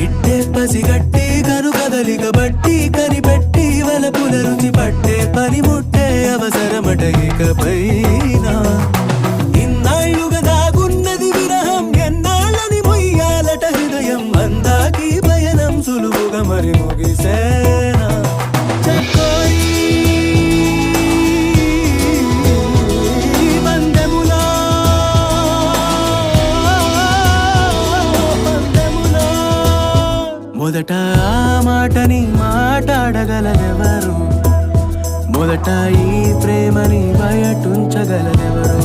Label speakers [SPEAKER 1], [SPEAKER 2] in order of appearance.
[SPEAKER 1] ఇట్టే పసిగట్టి కను కదలిక బట్టి కనిపెట్టి వలపుల రుచి పట్టే పనిముట్టే అవసరమట ఇకపైన ఇన్నాళ్ళుగా దాగున్నది విరహం ఎన్నాళ్ళని మొయ్యాలట హృదయం అందాకి పయనం సులువుగా మరి ముగిసేనా చక్కోయి మొదట ఆ మాటని మాట్లాడగలదెవరు మొదట ఈ ప్రేమని బయటుంచగలదెవరు